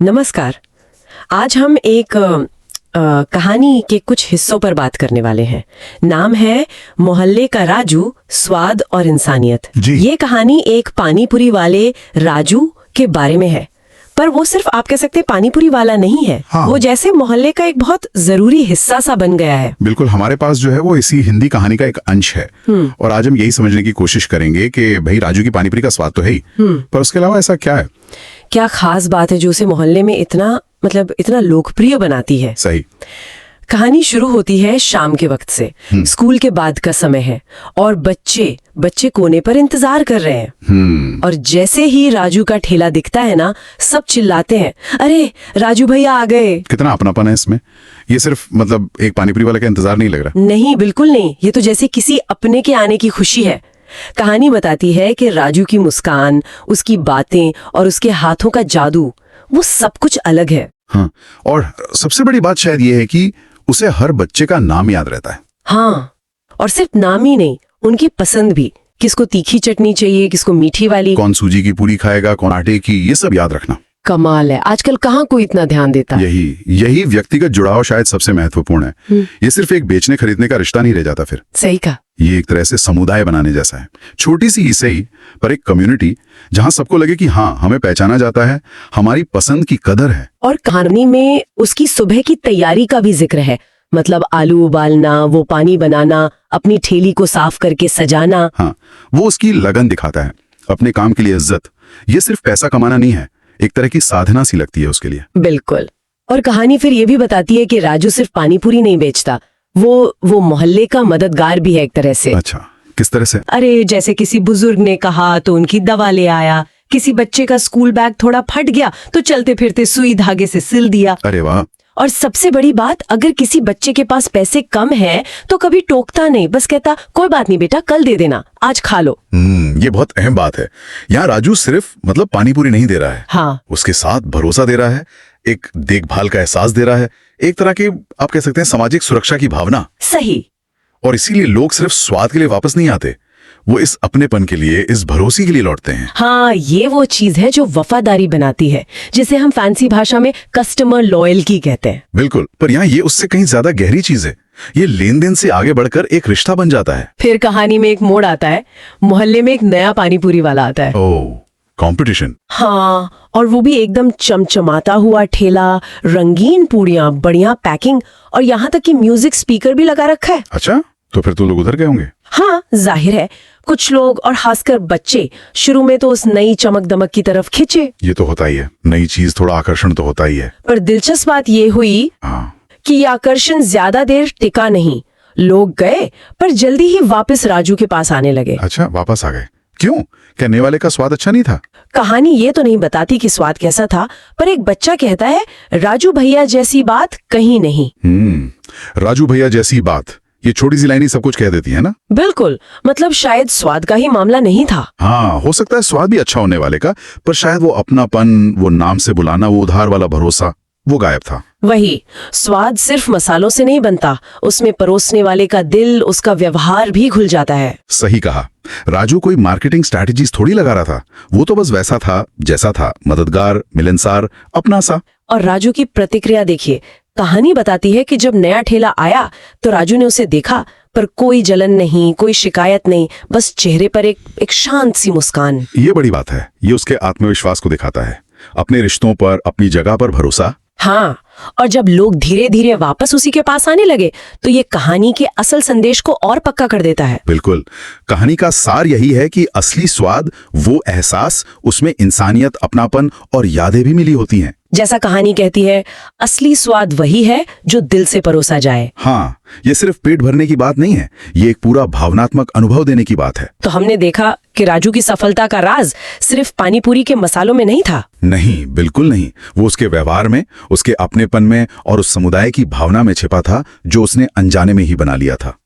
नमस्कार। आज हम एक कहानी के कुछ हिस्सों पर बात करने वाले हैं। नाम है मोहल्ले का राजू, स्वाद और इंसानियत। जी। ये कहानी एक पानीपुरी वाले राजू के बारे में है, पर वो सिर्फ आप कह सकते हैं पानीपुरी वाला नहीं है। हाँ। वो जैसे मोहल्ले का एक बहुत जरूरी हिस्सा सा बन गया है। बिल्कुल, हमारे पास जो है वो इसी हिंदी कहानी का एक अंश है। और आज हम यही समझने की कोशिश करेंगे कि भाई राजू की पानीपुरी का स्वाद तो है ही, पर उसके अलावा ऐसा क्या है। क्या खास बात है जो उसे मोहल्ले में इतना लोकप्रिय बनाती है। सही। कहानी शुरू होती है शाम के वक्त से। स्कूल के बाद का समय है और बच्चे कोने पर इंतजार कर रहे हैं। और जैसे ही राजू का ठेला दिखता है ना, सब चिल्लाते हैं, अरे राजू भैया आ गए। कितना अपनापन है इसमें। ये सिर्फ एक पानीपुरी वाले का इंतजार नहीं लग रहा। नहीं, बिल्कुल नहीं। ये तो जैसे किसी अपने के आने की खुशी है। कहानी बताती है कि राजू की मुस्कान, उसकी बातें और उसके हाथों का जादू, वो सब कुछ अलग है। हाँ, और सबसे बड़ी बात शायद ये है कि उसे हर बच्चे का नाम याद रहता है। हाँ, और सिर्फ नाम ही नहीं, उनकी पसंद भी। किसको तीखी चटनी चाहिए, किसको मीठी वाली, कौन सूजी की पूरी खाएगा, कौन आटे की, ये सब याद रखना। कमाल है। आजकल कहाँ कोई इतना ध्यान देता है। यही व्यक्तिगत जुड़ाव शायद सबसे महत्वपूर्ण है। ये सिर्फ एक बेचने खरीदने का रिश्ता नहीं रह जाता फिर। सही कहा। ये एक तरह से समुदाय बनाने जैसा है। छोटी सी ही सही, पर एक कम्युनिटी जहां सबको लगे कि हाँ, हमें पहचाना जाता है, हमारी पसंद की कदर है। और कहानी में उसकी सुबह की तैयारी का भी जिक्र है। मतलब आलू उबालना, वो पानी बनाना, अपनी ठेली को साफ करके सजाना। हाँ, वो उसकी लगन दिखाता है, अपने काम के लिए इज्जत। ये सिर्फ पैसा कमाना नहीं है, एक तरह की साधना सी लगती है उसके लिए। बिल्कुल। और कहानी फिर ये भी बताती है कि राजू सिर्फ पानीपुरी नहीं बेचता, वो मोहल्ले का मददगार भी है एक तरह से। अच्छा, किस तरह से। अरे जैसे किसी बुजुर्ग ने कहा तो उनकी दवा ले आया, किसी बच्चे का स्कूल बैग थोड़ा फट गया तो चलते फिरते सुई धागे से सिल दिया। अरे वाह। और सबसे बड़ी बात, अगर किसी बच्चे के पास पैसे कम हैं तो कभी टोकता नहीं, बस कहता कोई बात नहीं बेटा, कल दे देना, आज खा लो। ये बहुत अहम बात है। यहाँ राजू सिर्फ पानीपुरी नहीं दे रहा है। हाँ, उसके साथ भरोसा दे रहा है, एक देखभाल का एहसास दे रहा है, एक तरह की आप कह सकते हैं सामाजिक सुरक्षा की भावना। सही। और इसीलिए लोग सिर्फ स्वाद के लिए वापस नहीं आते, वो इस अपनेपन के लिए, इस भरोसे के लिए लौटते हैं। हाँ, ये वो चीज है जो वफादारी बनाती है, जिसे हम फैंसी भाषा में कस्टमर लॉयल्टी कहते हैं। बिल्कुल, पर यहाँ ये उससे कहीं ज्यादा गहरी चीज है। ये लेन देन से आगे बढ़कर एक रिश्ता बन जाता है। फिर कहानी में एक मोड़ आता है। मोहल्ले में एक नया पानीपुरी वाला आता है। ओह, कंपटीशन। हाँ, और वो भी एकदम चमचमाता हुआ ठेला, रंगीन पूड़ियाँ, बढ़िया पैकिंग, और यहाँ तक कि म्यूजिक स्पीकर भी लगा रखा है। अच्छा, तो फिर तो लोग उधर गए होंगे। हाँ, जाहिर है कुछ लोग और खासकर बच्चे शुरू में तो उस नई चमक दमक की तरफ खिंचे। ये तो होता ही है, नई चीज थोड़ा आकर्षण तो होता ही है। पर दिलचस्प बात ये हुई हाँ। कि ये आकर्षण ज्यादा देर टिका नहीं। लोग गए पर जल्दी ही वापस राजू के पास आने लगे। अच्छा, वापस आ गए। क्यों? कहने वाले का स्वाद अच्छा नहीं था? कहानी ये तो नहीं बताती कि स्वाद कैसा था, पर एक बच्चा कहता है राजू भैया जैसी बात कहीं नहीं। राजू भैया जैसी बात, ये छोटी सी लाइन ही सब कुछ कह देती है ना। बिल्कुल, मतलब शायद स्वाद का ही मामला नहीं था। हाँ, हो सकता है स्वाद भी अच्छा होने वाले का, पर शायद वो अपनापन, वो नाम से बुलाना, वो उधार वाला भरोसा, वो गायब था। वही, स्वाद सिर्फ मसालों से नहीं बनता, उसमें परोसने वाले का दिल, उसका व्यवहार भी घुल जाता है। सही कहा। राजू कोई मार्केटिंग स्ट्रैटेजीज थोड़ी लगा रहा था, वो तो बस वैसा था जैसा था, मददगार, मिलनसार, अपना सा। और राजू की प्रतिक्रिया देखिए। कहानी बताती है कि जब नया ठेला आया तो राजू ने उसे देखा, पर कोई जलन नहीं, कोई शिकायत नहीं, बस चेहरे पर एक शांत सी मुस्कान। ये बड़ी बात है। ये उसके आत्मविश्वास को दिखाता है, अपने रिश्तों पर, अपनी जगह पर भरोसा। हाँ, और जब लोग धीरे धीरे वापस उसी के पास आने लगे तो ये कहानी के असल संदेश को और पक्का कर देता है। बिल्कुल, कहानी का सार यही है कि असली स्वाद, वो एहसास, उसमें इंसानियत, अपनापन और यादें भी मिली होती हैं। जैसा कहानी कहती है, असली स्वाद वही है जो दिल से परोसा जाए। हाँ, ये सिर्फ पेट भरने की बात नहीं है, ये एक पूरा भावनात्मक अनुभव देने की बात है। तो हमने देखा कि राजू की सफलता का राज सिर्फ पानीपुरी के मसालों में नहीं था। नहीं, बिल्कुल नहीं। वो उसके व्यवहार में, उसके अपनेपन में और उस समुदाय की भावना में छिपा था जो उसने अनजाने में ही बना लिया था।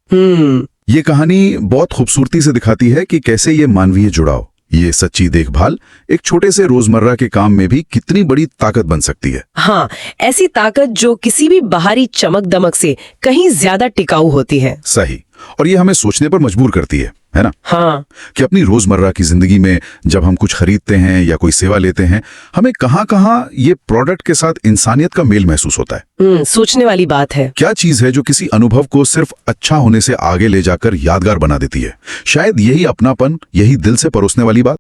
ये कहानी बहुत खूबसूरती से दिखाती है कि कैसे ये मानवीय जुड़ाव, ये सच्ची देखभाल एक छोटे से रोजमर्रा के काम में भी कितनी बड़ी ताकत बन सकती है। हाँ, ऐसी ताकत जो किसी भी बाहरी चमक दमक से कहीं ज्यादा टिकाऊ होती है। सही। और ये हमें सोचने पर मजबूर करती है। है ना? हाँ, कि अपनी रोजमर्रा की जिंदगी में जब हम कुछ खरीदते हैं या कोई सेवा लेते हैं, हमें कहाँ-कहाँ ये प्रोडक्ट के साथ इंसानियत का मेल महसूस होता है। सोचने वाली बात है। क्या चीज है जो किसी अनुभव को सिर्फ अच्छा होने से आगे ले जाकर यादगार बना देती है? शायद यही अपनापन, यही दिल से परोसने वाली बात।